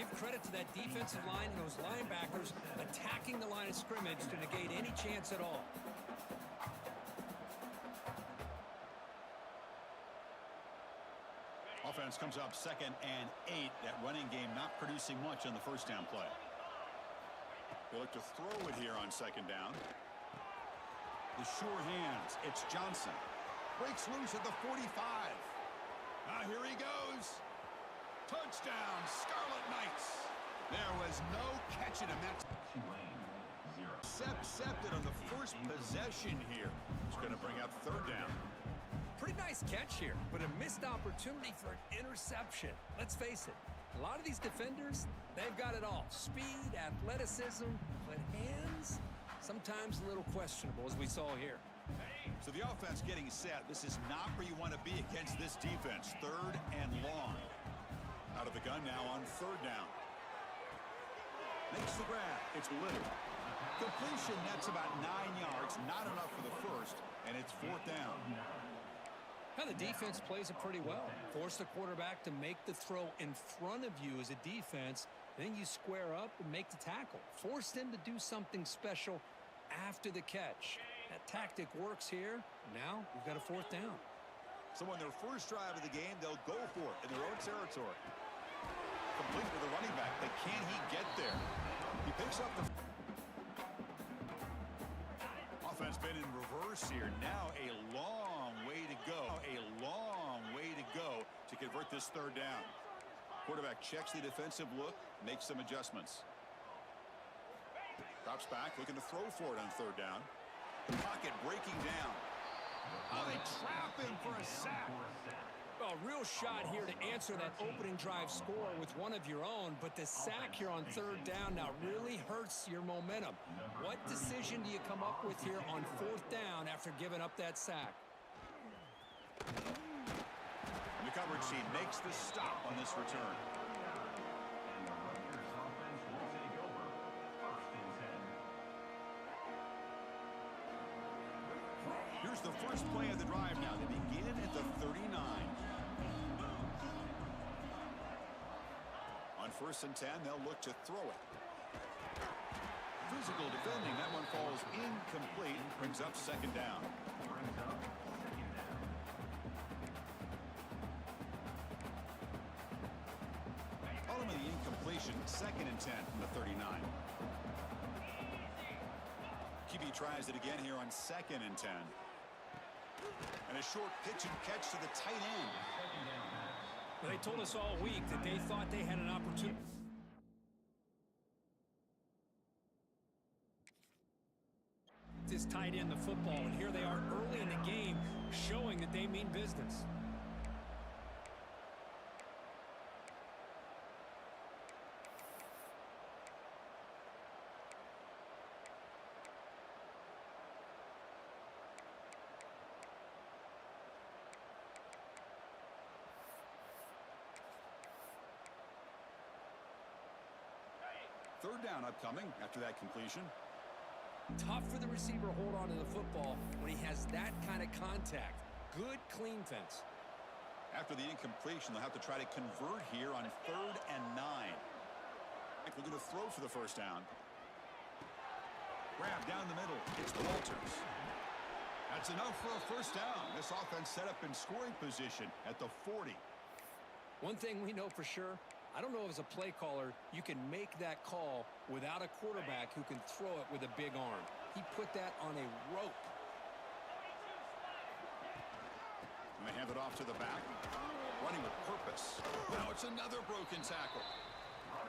Give credit to that defensive line and those linebackers attacking the line of scrimmage to negate any chance at all. Offense comes up 2nd and 8. That running game not producing much on the first down play. They look to throw it here on 2nd down. The sure hands. It's Johnson. Breaks loose at the 45. Here he goes. Touchdown, Scarlet Knights. There was no catching him. That's intercepted on the first possession here. It's going to bring up 3rd down. Pretty nice catch here, but a missed opportunity for an interception. Let's face it, a lot of these defenders, they've got it all. Speed, athleticism, but hands, sometimes a little questionable, as we saw here. So the offense getting set. This is not where you want to be against this defense. 3rd and long. Out of the gun now on 3rd down. Makes the grab. It's Little. Completion, that's about 9 yards. Not enough for the first, and it's 4th down. Now the defense plays it pretty well. Force the quarterback to make the throw in front of you as a defense. Then you square up and make the tackle. Force them to do something special after the catch. That tactic works here. Now we've got a 4th down. So on their first drive of the game, they'll go for it in their own territory. Complete with the running back, but can he get there? He picks up the... Offense been in reverse here. Now a long way to go. A long way to go to convert this 3rd down. Quarterback checks the defensive look, makes some adjustments. Drops back, looking to throw for it on 3rd down. The pocket breaking down. Oh, they trap him for a sack. A real shot here to answer that opening drive score with one of your own, but the sack here on 3rd down now really hurts your momentum. What decision do you come up with here on 4th down after giving up that sack? And the coverage team makes the stop on this return. Here's the first play of the drive now. They begin at the 39. On 1st and 10, they'll look to throw it. Physical defending. That one falls incomplete. Brings up 2nd down. Ultimately incompletion. 2nd and 10 from the 39. QB tries it again here on 2nd and 10. And a short pitch and catch to the tight end. Well, they told us all week that they thought they had an opportunity. This tight end the football, and here they are early in the game showing that they mean business. Third down upcoming after that completion. Tough for the receiver to hold on to the football when he has that kind of contact. Good, clean fence. After the incompletion, they'll have to try to convert here on 3rd and 9. We're going to throw for the first down. Grab down the middle. It's Walters. That's enough for a first down. This offense set up in scoring position at the 40. One thing we know for sure, I don't know if as a play caller you can make that call without a quarterback who can throw it with a big arm. He put that on a rope. And they hand it off to the back. Running with purpose. Now it's another broken tackle.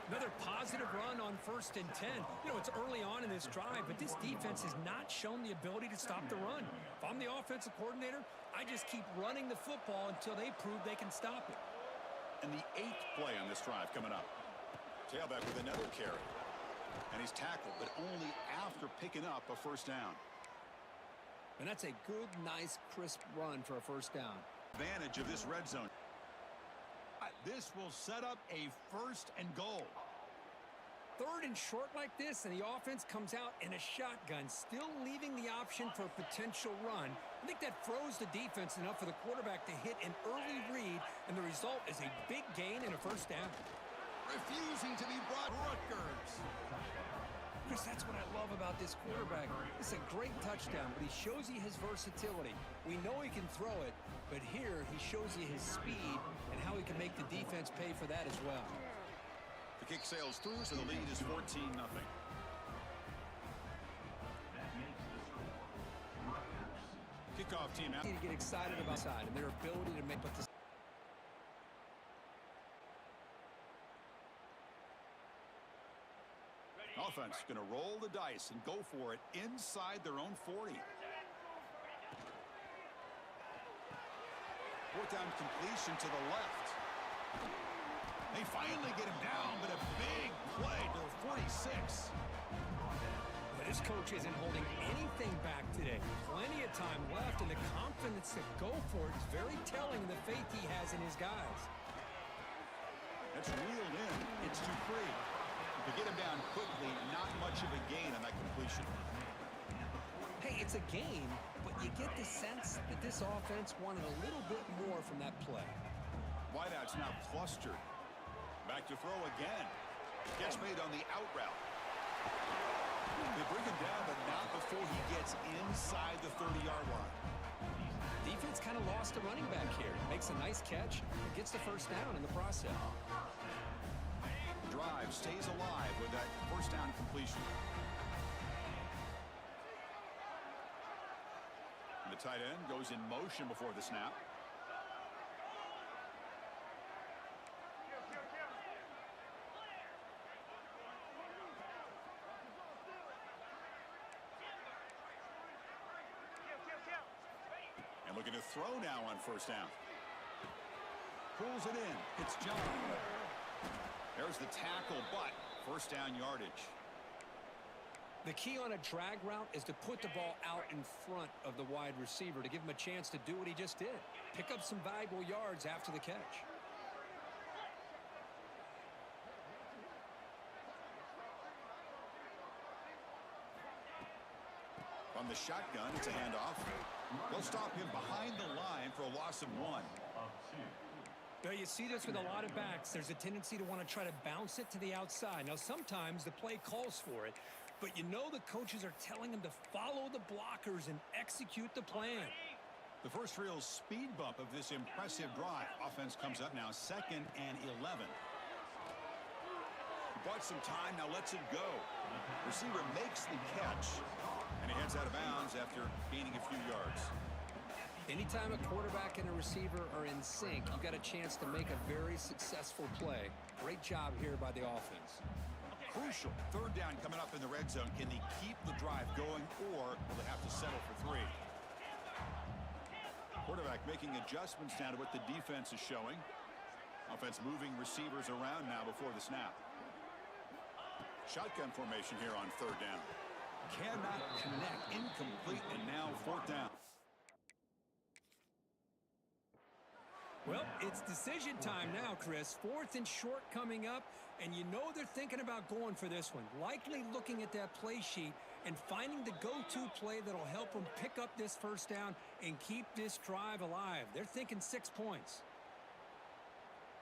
Another positive run on 1st and 10. You know, it's early on in this drive, but this defense has not shown the ability to stop the run. If I'm the offensive coordinator, I just keep running the football until they prove they can stop it. And the 8th play on this drive coming up. Tailback with another carry. And he's tackled, but only after picking up a first down. And that's a good, nice, crisp run for a first down. Advantage of this red zone. This will set up a 1st and goal. 3rd and short like this, and the offense comes out in a shotgun, still leaving the option for a potential run. I think that froze the defense enough for the quarterback to hit an early read, and the result is a big gain and a first down. refusing to be brought. Rutgers. Chris, that's what I love about this quarterback. It's a great touchdown, but he shows you his versatility. We know he can throw it, but here he shows you his speed and how he can make the defense pay for that as well. The kick sails through, so the lead is 14-0. Kickoff team out. To get excited about side and their ability to make this. Offense going to roll the dice and go for it inside their own 40. Fourth down completion to the left. They finally get him down, but a big play to 46. But this coach isn't holding anything back today. Plenty of time left, and the confidence to go for it is very telling of the faith he has in his guys. That's reeled in. It's Dupree. To get him down quickly, not much of a gain on that completion. Hey, it's a game, but you get the sense that this offense wanted a little bit more from that play. Wideout's now clustered. Back to throw again. Catch made on the out route. They bring him down, but not before he gets inside the 30-yard line. Defense kind of lost a running back here. Makes a nice catch and gets the first down in the process. Drive stays alive with that first down completion. And the tight end goes in motion before the snap. And looking to throw now on first down. Pulls it in. It's John. There's the tackle, but first down yardage. The key on a drag route is to put the ball out in front of the wide receiver to give him a chance to do what he just did. Pick up some valuable yards after the catch. From the shotgun, it's a handoff. They'll stop him behind the line for a loss of 1. Now, you see this with a lot of backs. There's a tendency to want to try to bounce it to the outside. Now, sometimes the play calls for it, but you know the coaches are telling them to follow the blockers and execute the plan. The first real speed bump of this impressive drive. Offense comes up now, 2nd and 11. Bought some time, now lets it go. Receiver makes the catch, and he heads out of bounds after gaining a few yards. Anytime a quarterback and a receiver are in sync, you've got a chance to make a very successful play. Great job here by the offense. Crucial. Third down coming up in the red zone. Can they keep the drive going, or will they have to settle for 3? Quarterback making adjustments now to what the defense is showing. Offense moving receivers around now before the snap. Shotgun formation here on third down. Cannot connect. Incomplete, and now fourth down. Well, it's decision time now, Chris. 4th and short coming up, and you know they're thinking about going for this one. Likely looking at that play sheet and finding the go-to play that'll help them pick up this first down and keep this drive alive. They're thinking 6 points.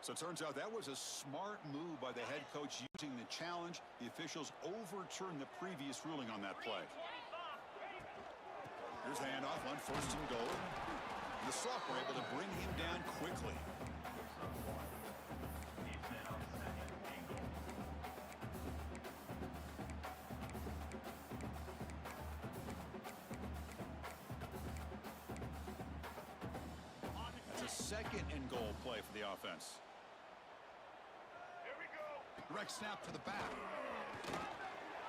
So it turns out that was a smart move by the head coach using the challenge. The officials overturned the previous ruling on that play. Here's the handoff on 1st and goal. The Sox were able to bring him down quickly. It's a 2nd and goal play for the offense. Here we go. Direct snap to the back.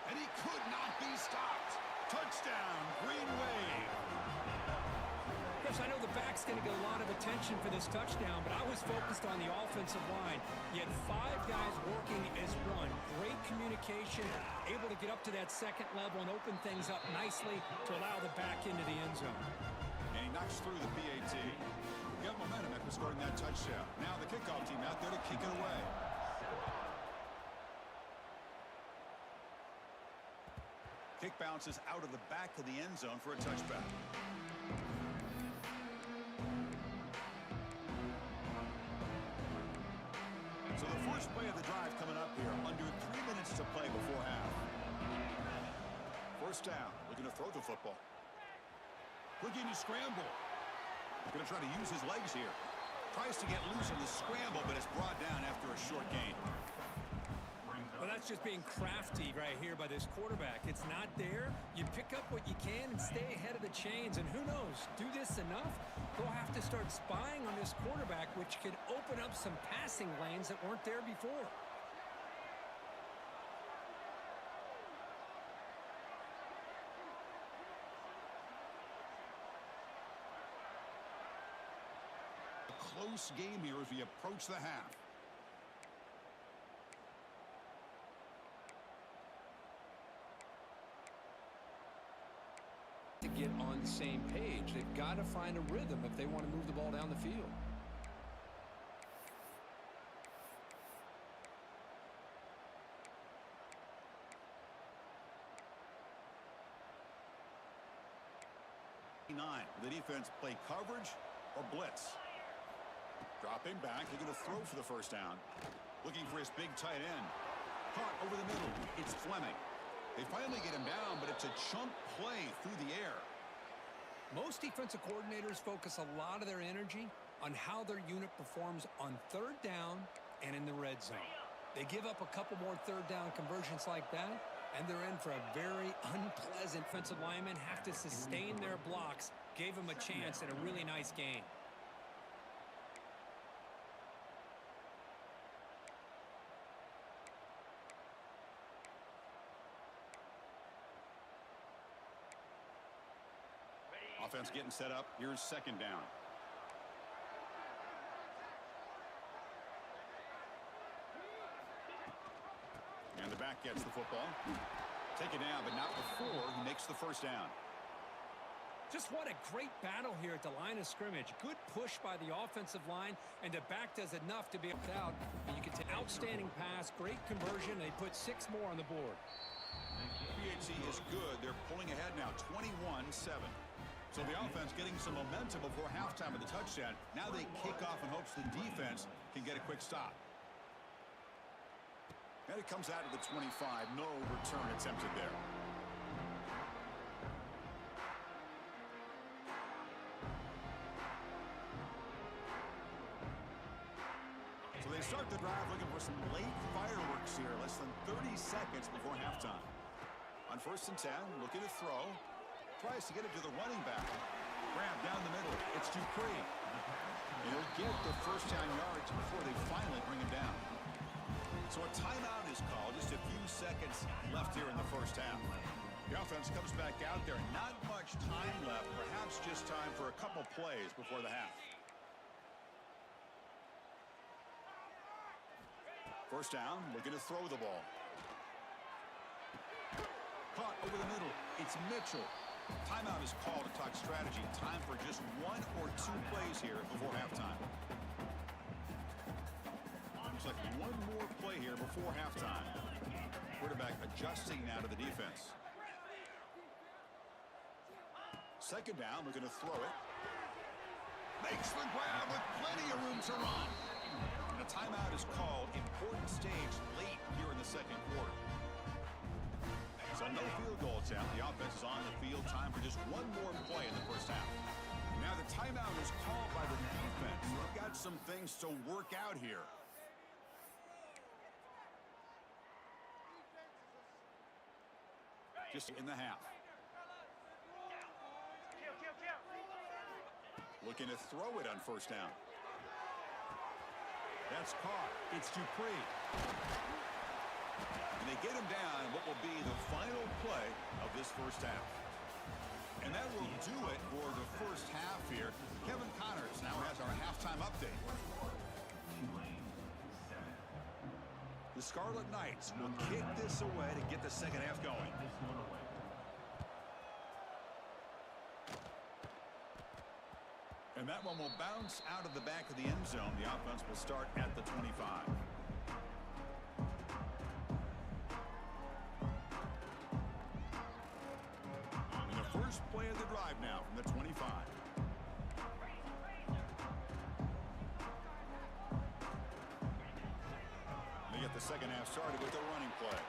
And he could not be stopped. Touchdown, Green Wave. I know the back's going to get a lot of attention for this touchdown, but I was focused on the offensive line. You had 5 guys working as one. Great communication, able to get up to that 2nd level and open things up nicely to allow the back into the end zone. And he knocks through the PAT. Got momentum after scoring that touchdown. Now the kickoff team out there to kick it away. Kick bounces out of the back of the end zone for a touchback. So the first play of the drive coming First down, looking to throw the football. Looking to scramble. Going to try to use his legs here. Tries to get loose on the scramble, but it's brought down after a short gain. Well, that's just being crafty right here by this quarterback. It's not there. You pick up what you can and stay ahead of the chains. And who knows, do this enough, they'll have to start spying on this quarterback, which could open up some passing lanes that weren't there before. Close game here as we approach the half. To get on the same page, they've got to find a rhythm if they want to move the ball down the field. The defense play coverage or blitz. Dropping back, looking to throw for the first down. Looking for his big tight end. Caught over the middle. It's Fleming. They finally get him down, but it's a chunk play through the air. Most defensive coordinators focus a lot of their energy on how their unit performs on third down and in the red zone. They give up a couple more third down conversions like that, and they're in for a very unpleasant. Defensive linemen have to sustain their blocks. Gave them a chance at a really nice game. Offense getting set up. Here's second down. And the back gets the football. Take it down, but not before he makes the first down. Just what a great battle here at the line of scrimmage. Good push by the offensive line, and the back does enough to be out. And you can take outstanding pass, great conversion. They put 6 more on the board. PHC is good. They're pulling ahead now, 21-7. So the offense getting some momentum before halftime of the touchdown. Now they kick off in hopes the defense can get a quick stop. And it comes out of the 25. No return attempted there. So they start the drive looking for some late fireworks here. Less than 30 seconds before halftime. On 1st and 10, looking to throw. Tries to get it to the running back. Grab down the middle. It's Dupree. He'll get the first down yards before they finally bring him down. So a timeout is called. Just a few seconds left here in the first half. The offense comes back out there. Not much time left. Perhaps just time for a couple plays before the half. First down, looking to throw the ball. Caught over the middle. It's Mitchell. Timeout is called to talk strategy. Time for just 1 or 2 plays here before halftime. Looks like one more play here before halftime. Quarterback adjusting now to the defense. Second down, looking to throw it. Makes the grab with plenty of room to run. And a timeout is called. Important stage late here in the second quarter. So no field goal attempt. The offense is on the field. Time for just one more play in the first half. Now the timeout is called by the defense. They've got some things to work out here. Just in the half. Looking to throw it on first down. That's caught. It's Dupree. And they get him down what will be the final play of this first half. And that will do it for the first half here. Kevin Connors now has our halftime update. The Scarlet Knights will kick this away to get the second half going. And that one will bounce out of the back of the end zone. The offense will start at the 25. And the first play of the drive now from the 25. They get the second half started with a running play.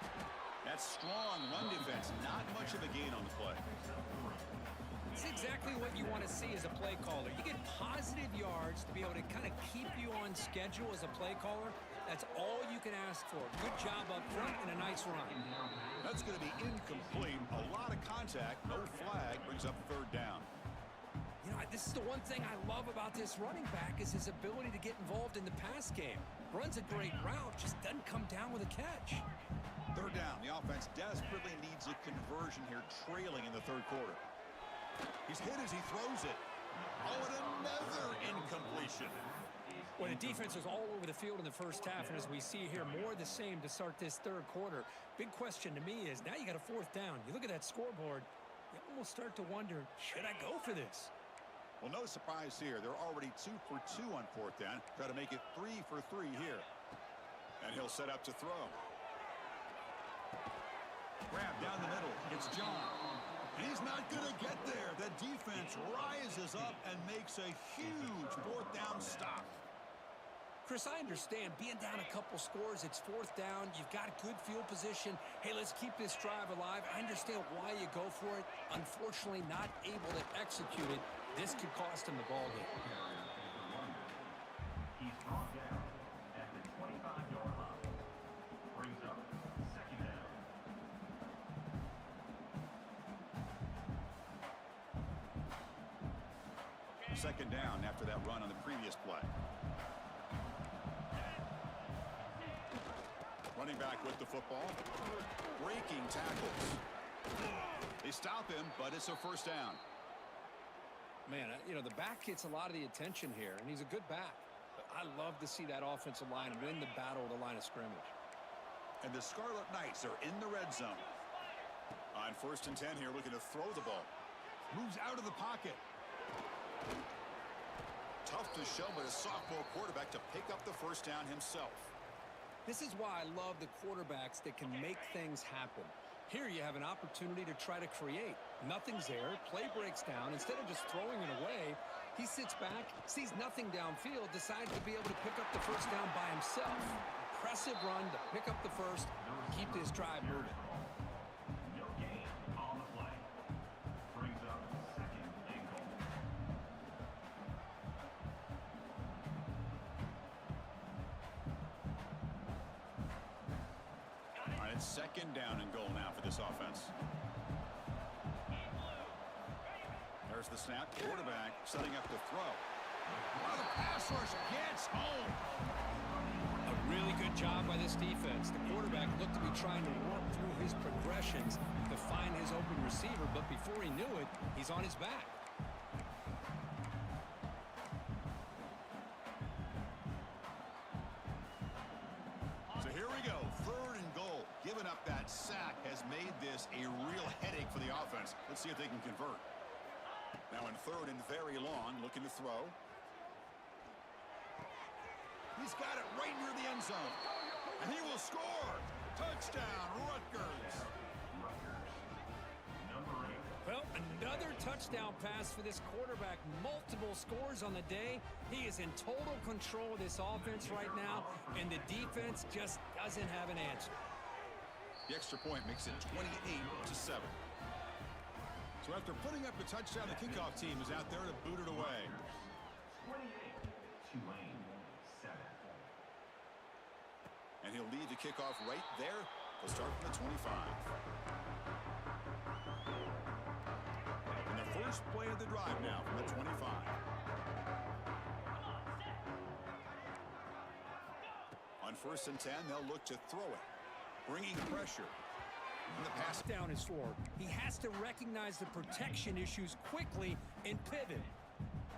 That's strong run defense. Not much of a gain on the play. It's exactly what you want to see as a play caller. You get positive yards to be able to kind of keep you on schedule as a play caller. That's all you can ask for. Good job up front and a nice run. That's going to be incomplete. A lot of contact. No flag. Brings up third down. You know, this is the one thing I love about this running back is his ability to get involved in the pass game. Runs a great route, just doesn't come down with a catch. Third down. The offense desperately needs a conversion here, trailing in the third quarter. He's hit as he throws it. Oh, and another incompletion. Well, the defense was all over the field in the first half, and as we see here, more of the same to start this third quarter. Big question to me is, now you got a fourth down. You look at that scoreboard, you almost start to wonder, should I go for this? Well, no surprise here. They're already 2 for 2 on fourth down. Try to make it 3 for 3 here. And he'll set up to throw. Grab down the middle. It's John. And he's not going to get there. The defense rises up and makes a huge fourth down stop. Chris, I understand being down a couple scores, it's fourth down, you've got a good field position. Hey, let's keep this drive alive. I understand why you go for it. Unfortunately, not able to execute it. This could cost him the ball game. He's brought down at the 25-yard line. Brings up second down. Second down after that run on the previous play. Running back with the football. Breaking tackles. They stop him, but it's a first down. Man, you know, the back gets a lot of the attention here, and he's a good back. But I love to see that offensive line win the battle at the line of scrimmage. And the Scarlet Knights are in the red zone. On 1st and 10 here, looking to throw the ball. Moves out of the pocket. Tough to show, but a sophomore quarterback to pick up the first down himself. This is why I love the quarterbacks that can make things happen. Here you have an opportunity to try to create. Nothing's there. Play breaks down. Instead of just throwing it away, he sits back, sees nothing downfield, decides to be able to pick up the first down by himself. Impressive run to pick up the first, keep this drive moving. No gain on the play. Brings up second and goal. All right, it's second down and goal now for this offense. There's the snap. Quarterback setting up to throw. Well, the pass rush gets home. A really good job by this defense. The quarterback looked to be trying to work through his progressions to find his open receiver, but before he knew it, he's on his back. So here we go. Third and goal. Giving up that sack has made this a real headache for the offense. Let's see if they can convert. Now in third and very long, looking to throw. He's got it right near the end zone. And he will score. Touchdown, Rutgers. Well, another touchdown pass for this quarterback. Multiple scores on the day. He is in total control of this offense right now, and the defense just doesn't have an answer. The extra point makes it 28-7. So after putting up a touchdown, the kickoff team is out there to boot it away. 28, Tulane, 7. And he'll lead the kickoff right there. They'll start from the 25. And the first play of the drive now from the 25. On 1st and 10, they'll look to throw it. Bringing pressure. And the pass down is for. He has to recognize the protection issues quickly and pivot.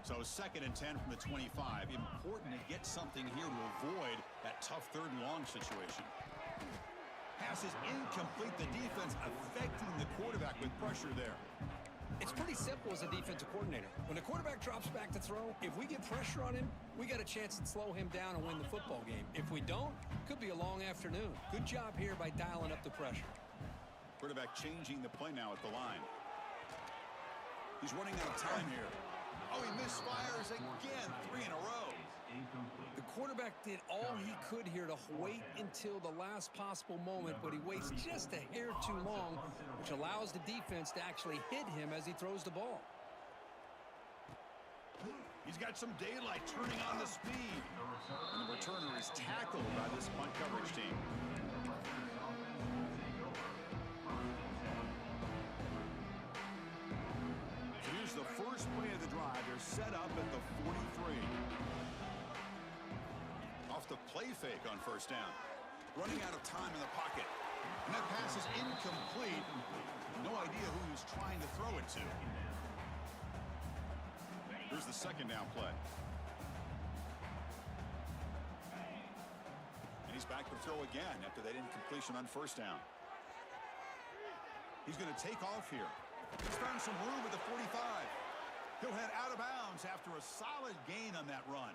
So 2nd and 10 from the 25. Important to get something here to avoid that tough third and long situation. Pass is incomplete. The defense affecting the quarterback with pressure there. It's pretty simple as a defensive coordinator. When the quarterback drops back to throw, if we get pressure on him, we got a chance to slow him down and win the football game. If we don't, could be a long afternoon. Good job here by dialing up the pressure. Quarterback changing the play now at the line. He's running out of time here. Oh, he misfires again. 3 in a row. The quarterback did all he could here to wait until the last possible moment, but he waits just a hair too long, which allows the defense to actually hit him as he throws the ball. He's got some daylight turning on the speed. And the returner is tackled by this punt coverage team. Here's the first play of the drive. They're set up at the 43. Off the play fake on first down. Running out of time in the pocket. And that pass is incomplete. No idea who he's trying to throw it to. Here's the second down play. And he's back to throw again after that incompletion on first down. He's going to take off here. He's found some room at the 45. He'll head out of bounds after a solid gain on that run.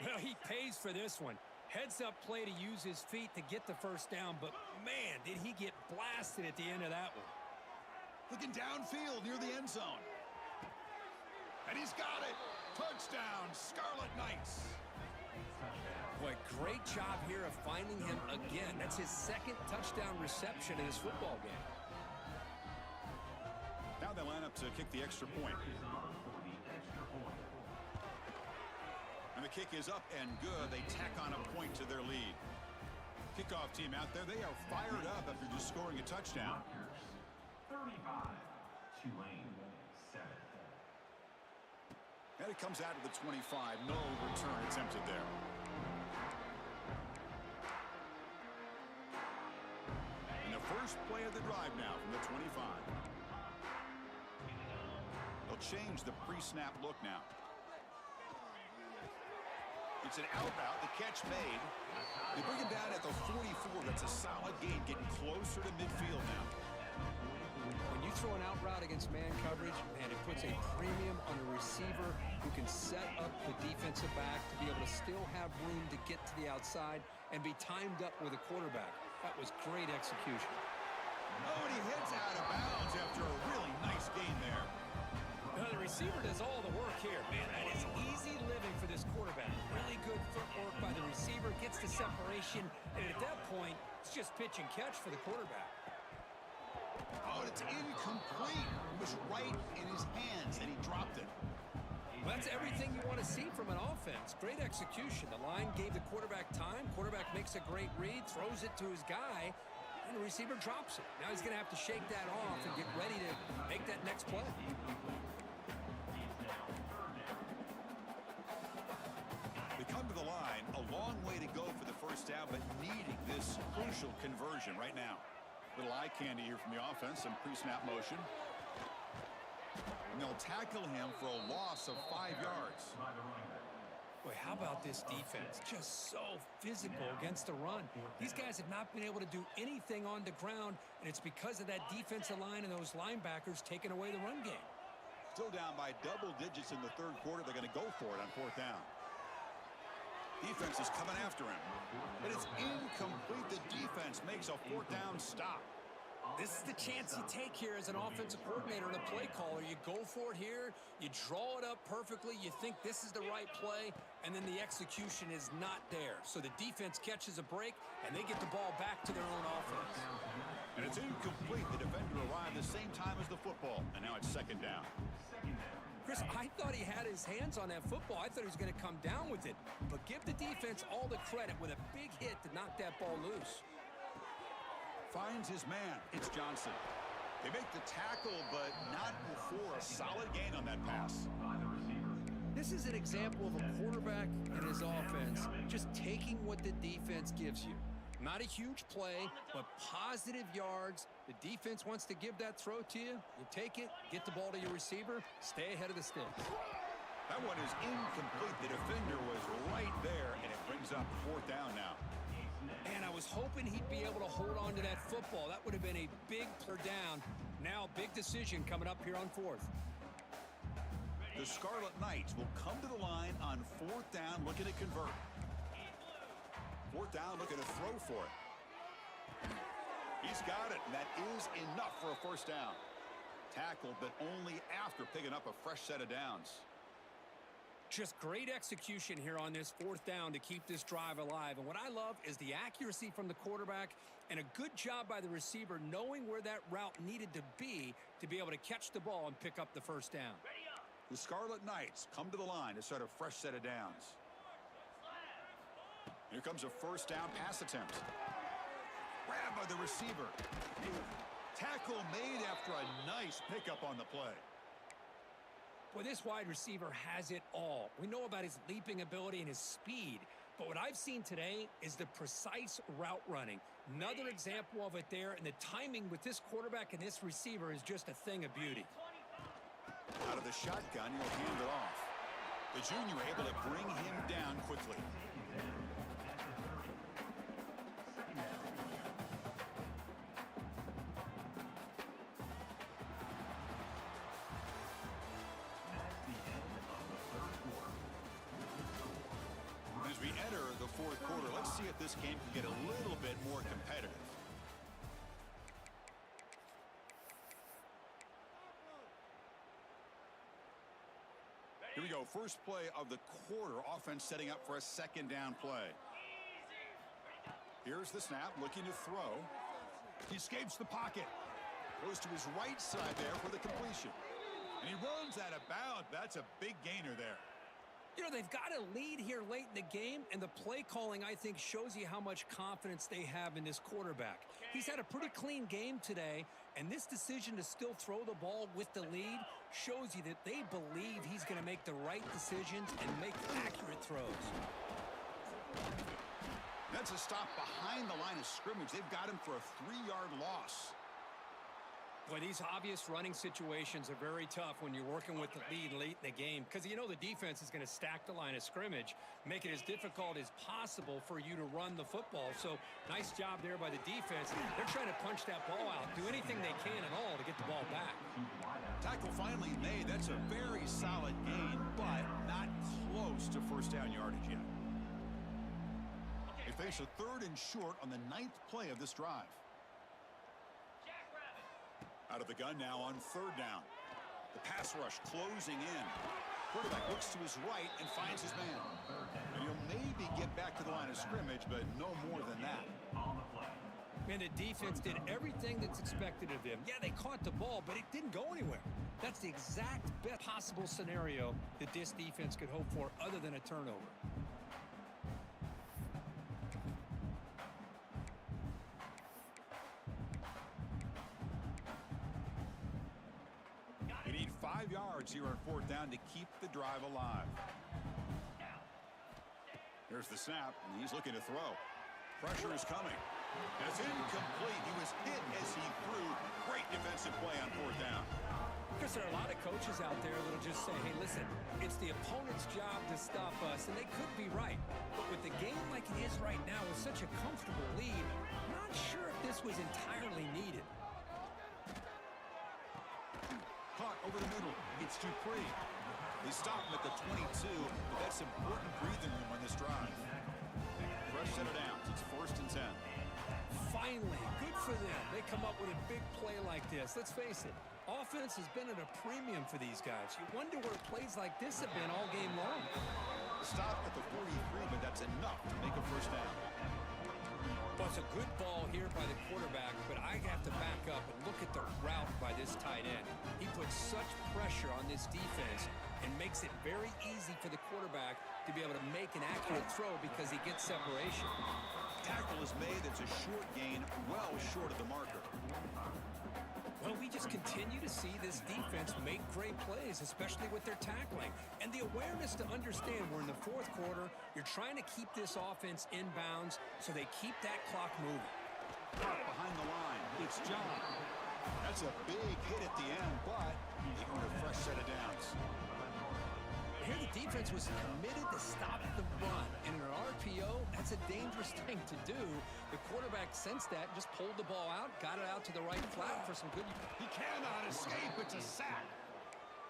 Well, he pays for this one. Heads-up play to use his feet to get the first down, but man, did he get blasted at the end of that one. Looking downfield near the end zone. And he's got it. Touchdown, Scarlet Knights. Boy, great job here of finding him again. That's his second touchdown reception in this football game. Now they line up to kick the extra point. And the kick is up and good. They tack on a point to their lead. Kickoff team out there, they are fired up after just scoring a touchdown. 35, Tulane, 7. And it comes out of the 25. No return attempted there. And the first play of the drive now from the 25. They'll change the pre-snap look now. It's an out route. The catch made. They bring him down at the 44. That's a solid gain, getting closer to midfield now. When you throw an out route against man coverage, man, it puts a premium on the receiver who can set up the defensive back to be able to still have room to get to the outside and be timed up with a quarterback. That was great execution. Oh, and he heads out of bounds after a really nice gain there. Now, the receiver does all the work here, man. That is easy living for this quarterback. Really good footwork by the receiver, gets the separation, and at that point, it's just pitch and catch for the quarterback. Oh, it's incomplete. It was right in his hands, and he dropped it. Well, that's everything you want to see from an offense. Great execution. The line gave the quarterback time. Quarterback makes a great read, throws it to his guy, and the receiver drops it. Now he's going to have to shake that off and get ready to make that next play. They come to the line, a long way to go for the first down, but needing this crucial conversion right now. Little eye candy here from the offense, some pre-snap motion. And they'll tackle him for a loss of 5 yards. Boy, how about this defense? Just so physical against the run. These guys have not been able to do anything on the ground, and it's because of that defensive line and those linebackers taking away the run game. Still down by double digits in the third quarter. They're going to go for it on fourth down. Defense is coming after him. But it's incomplete. The defense makes a fourth down stop. This is the chance you take here as an offensive coordinator and a play caller. You go for it here, you draw it up perfectly, you think this is the right play, and then the execution is not there. So the defense catches a break, and they get the ball back to their own offense. And it's incomplete. The defender arrived the same time as the football, and now it's second down. Chris, I thought he had his hands on that football. I thought he was going to come down with it. But give the defense all the credit with a big hit to knock that ball loose. Finds his man. It's Johnson. They make the tackle, but not before a solid gain on that pass. This is an example of a quarterback and his offense just taking what the defense gives you. Not a huge play, but positive yards. The defense wants to give that throw to you. You take it, get the ball to your receiver, stay ahead of the sticks. That one is incomplete. The defender was right there, and it brings up fourth down now. And I was hoping he'd be able to hold on to that football. That would have been a big down. Now, big decision coming up here on fourth. The Scarlet Knights will come to the line on fourth down, looking to convert. Fourth down, looking to throw for it. He's got it, and that is enough for a first down. Tackled, but only after picking up a fresh set of downs. Just great execution here on this fourth down to keep this drive alive. And what I love is the accuracy from the quarterback and a good job by the receiver knowing where that route needed to be able to catch the ball and pick up the first down. The Scarlet Knights come to the line to start a fresh set of downs. Here comes a first down pass attempt. Grab by the receiver. Tackle made after a nice pickup on the play. Well, this wide receiver has it all. We know about his leaping ability and his speed, but what I've seen today is the precise route running. Another example of it there, and the timing with this quarterback and this receiver is just a thing of beauty. Out of the shotgun, he'll hand it off. The junior able to bring him down quickly. As we enter the fourth quarter, let's see if this game can get a little bit more competitive. Here we go. First play of the quarter. Offense setting up for a second down play. Here's the snap. Looking to throw. He escapes the pocket. Goes to his right side there for the completion. And he runs out of bounds. That's a big gainer there. You know, they've got a lead here late in the game, and the play calling, I think, shows you how much confidence they have in this quarterback. He's had a pretty clean game today, and this decision to still throw the ball with the lead shows you that they believe he's going to make the right decisions and make accurate throws. That's a stop behind the line of scrimmage. They've got him for a 3-yard loss. Boy, these obvious running situations are very tough when you're working with the lead late in the game because you know the defense is going to stack the line of scrimmage, make it as difficult as possible for you to run the football. So nice job there by the defense. They're trying to punch that ball out, do anything they can at all to get the ball back. Tackle finally made. That's a very solid gain, but not close to first down yardage yet. They face a 3rd and short on the 9th play of this drive. Out of the gun now on 3rd down. The pass rush closing in. Quarterback looks to his right and finds his man. And he'll maybe get back to the line of scrimmage, but no more than that. Man, the defense did everything that's expected of them. Yeah, they caught the ball, but it didn't go anywhere. That's the exact best possible scenario that this defense could hope for other than a turnover. You need 5 yards here on 4th down to keep the drive alive. Here's the snap, and he's looking to throw. Pressure is coming. And it's incomplete. He was hit as he threw. Great defensive play on 4th down. Because there are a lot of coaches out there that'll just say, hey, listen, it's the opponent's job to stop us, and they could be right. But with the game like it is right now with such a comfortable lead, I'm not sure if this was entirely needed. Caught over the middle. It's Dupree. They stop him at the 22, but that's important breathing room on this drive. Fresh set of downs. It's 1st and 10. Finally, good for them. They come up with a big play like this. Let's face it, offense has been at a premium for these guys. You wonder where plays like this have been all game long. Stop at the 43, but that's enough to make a first down. Well, it's a good ball here by the quarterback, but I have to back up and look at the route by this tight end. He puts such pressure on this defense and makes it very easy for the quarterback to be able to make an accurate throw because he gets separation. Tackle is made. It's a short gain, well short of the marker. Well, we just continue to see this defense make great plays, especially with their tackling. And the awareness to understand we're in the 4th quarter, you're trying to keep this offense in bounds so they keep that clock moving. Caught behind the line. It's John. That's a big hit at the end, but they earn a fresh set of downs. Here the defense was committed to stop the run. And in an RPO, that's a dangerous thing to do. The quarterback sensed that, just pulled the ball out, got it out to the right flat for some good. He cannot escape. It's a sack.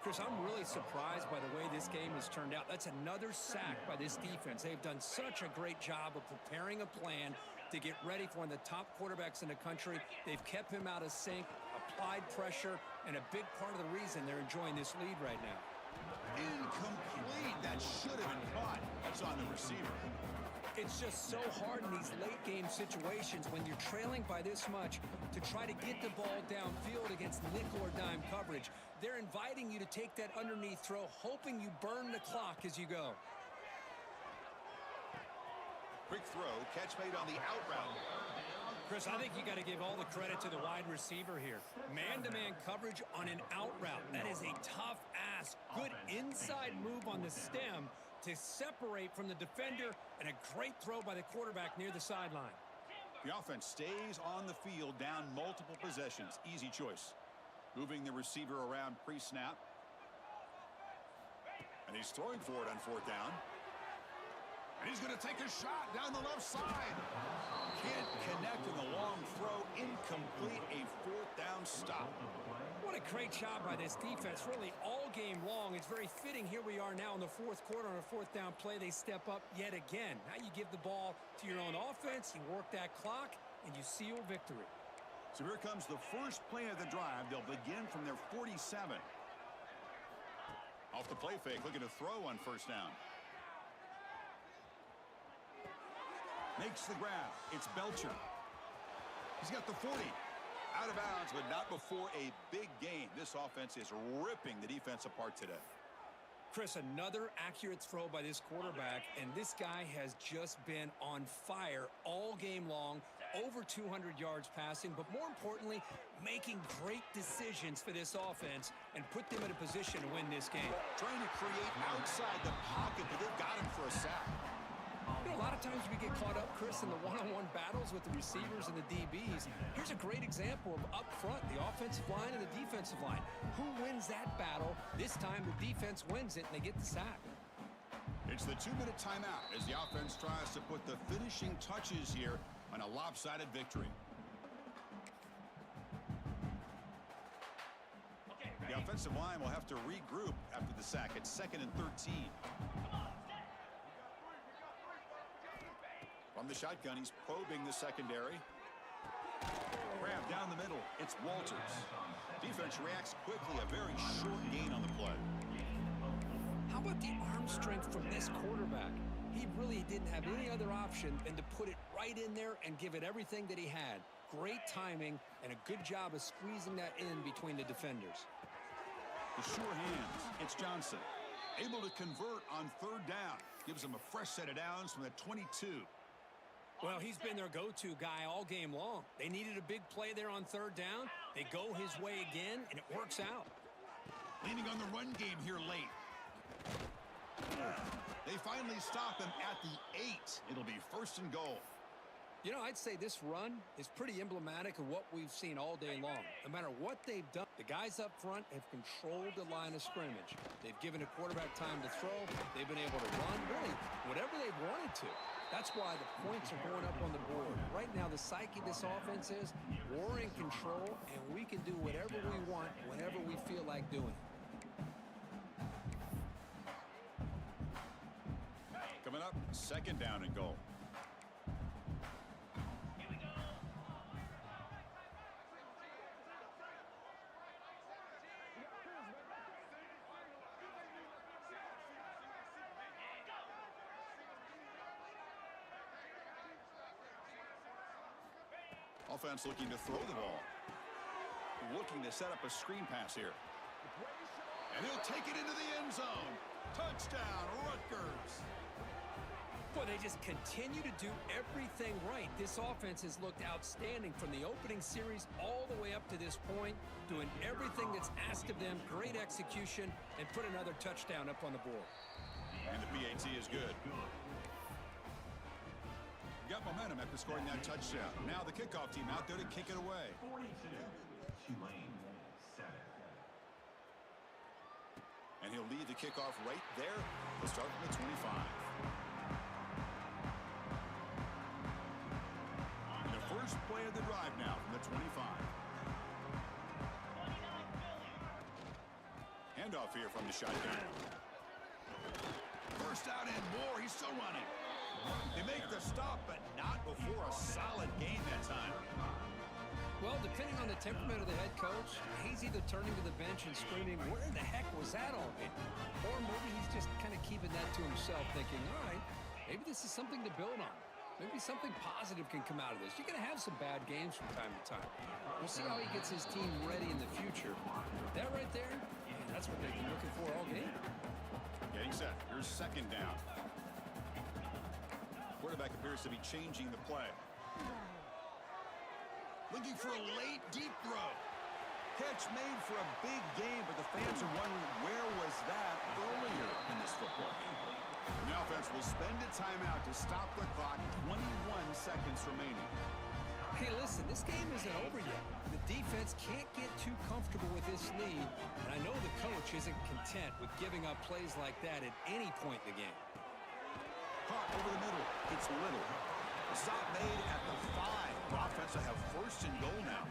Chris, I'm really surprised by the way this game has turned out. That's another sack by this defense. They've done such a great job of preparing a plan to get ready for one of the top quarterbacks in the country. They've kept him out of sync, applied pressure, and a big part of the reason they're enjoying this lead right now. Incomplete. That should have been caught. That's on the receiver. It's just so hard in these late-game situations when you're trailing by this much to try to get the ball downfield against nickel or dime coverage. They're inviting you to take that underneath throw, hoping you burn the clock as you go. Quick throw, catch made on the out route. Chris, I think you got to give all the credit to the wide receiver here. Man-to-man coverage on an out route. That is a tough ask. Good inside move on the stem to separate from the defender, and a great throw by the quarterback near the sideline. The offense stays on the field down multiple possessions. Easy choice. Moving the receiver around pre-snap. And he's throwing for it on fourth down. And he's going to take a shot down the left side. Can't connect in the long throw. Incomplete. A fourth down stop. What a great job by this defense, really all game long. It's very fitting. Here we are now in the fourth quarter on a fourth down play. They step up yet again. Now you give the ball to your own offense, you work that clock, and you seal victory. So here comes the first play of the drive. They'll begin from their 47. Off the play fake, looking to throw on first down. Makes the grab. It's Belcher. He's got the 40. Out of bounds, but not before a big game. This offense is ripping the defense apart today. Chris, another accurate throw by this quarterback, and this guy has just been on fire all game long. Over 200 yards passing, but more importantly, making great decisions for this offense and put them in a position to win this game. Trying to create outside the pocket, but they've got him for a sack. You know, a lot of times we get caught up, Chris, in the one-on-one battles with the receivers and the DBs. Here's a great example of up front, the offensive line and the defensive line. Who wins that battle? This time the defense wins it and they get the sack. It's the 2-minute timeout as the offense tries to put the finishing touches here on a lopsided victory. The offensive line will have to regroup after the sack. It's 2nd and 13. From the shotgun, he's probing the secondary. Grab down the middle. It's Walters. Defense reacts quickly. A very short gain on the play. How about the arm strength from this quarterback? He really didn't have any other option than to put it right in there and give it everything that he had. Great timing and a good job of squeezing that in between the defenders. The sure hands. It's Johnson. Able to convert on third down. Gives him a fresh set of downs from the 22. Well, he's been their go-to guy all game long. They needed a big play there on third down. They go his way again, and it works out. Leaning on the run game here late. They finally stop him at the 8. It'll be 1st and goal. You know, I'd say this run is pretty emblematic of what we've seen all day long. No matter what they've done, the guys up front have controlled the line of scrimmage. They've given a quarterback time to throw. They've been able to run, really, whatever they've wanted to. That's why the points are going up on the board. Right now, the psyche of this offense is we're in control, and we can do whatever we want whenever we feel like doing. Coming up, 2nd down and goal. Offense looking to throw the ball. Looking to set up a screen pass here. And he'll take it into the end zone. Touchdown, Rutgers. Boy, they just continue to do everything right. This offense has looked outstanding from the opening series all the way up to this point, doing everything that's asked of them, great execution, and put another touchdown up on the board. And the PAT is good. Got momentum after scoring that touchdown. Now the kickoff team out there to kick it away. 42. Tulane 7. And he'll lead the kickoff right there. He'll start from the 25. And the first play of the drive now from the 25. Handoff here from the shotgun. First out and more. He's still running. They make the stop, but not before a solid gain that time. Well, depending on the temperament of the head coach, he's either turning to the bench and screaming, where the heck was that already? Or maybe he's just kind of keeping that to himself, thinking, all right, maybe this is something to build on. Maybe something positive can come out of this. You're going to have some bad games from time to time. We'll see how he gets his team ready in the future. That right there, yeah, that's what they've been looking for all game. Getting set. Here's second down. Quarterback appears to be changing the play. Looking for a late, deep throw. Catch made for a big game, but the fans are wondering where was that earlier in this football game. The offense will spend a timeout to stop the clock. 21 seconds remaining. Hey, listen, this game isn't over yet. The defense can't get too comfortable with this lead, and I know the coach isn't content with giving up plays like that at any point in the game. Caught over the middle. It's Little. Stop made at the 5. The offense will have first and goal now.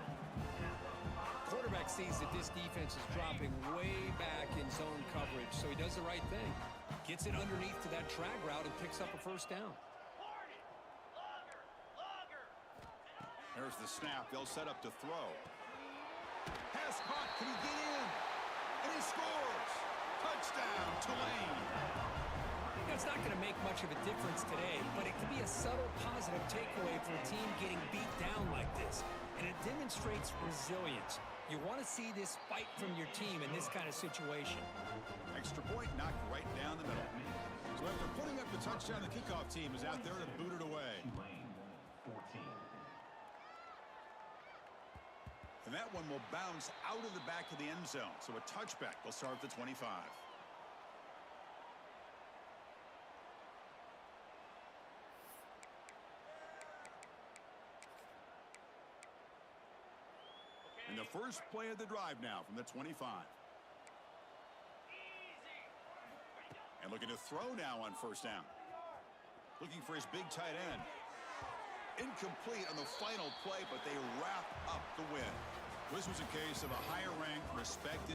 Quarterback sees that this defense is dropping way back in zone coverage, so he does the right thing. Gets it underneath to that drag route and picks up a first down. There's the snap. They'll set up to throw. Pass caught. Can he get in? And he scores. Touchdown, Tulane. It's not going to make much of a difference today, but it can be a subtle positive takeaway for a team getting beat down like this. And it demonstrates resilience. You want to see this fight from your team in this kind of situation. Extra point knocked right down the middle. So after putting up the touchdown, the kickoff team is out there to boot it away. Tulane, 14. And that one will bounce out of the back of the end zone. So a touchback will start at the 25. And the first play of the drive now from the 25. And looking to throw now on first down. Looking for his big tight end. Incomplete on the final play, but they wrap up the win. This was a case of a higher ranked, respected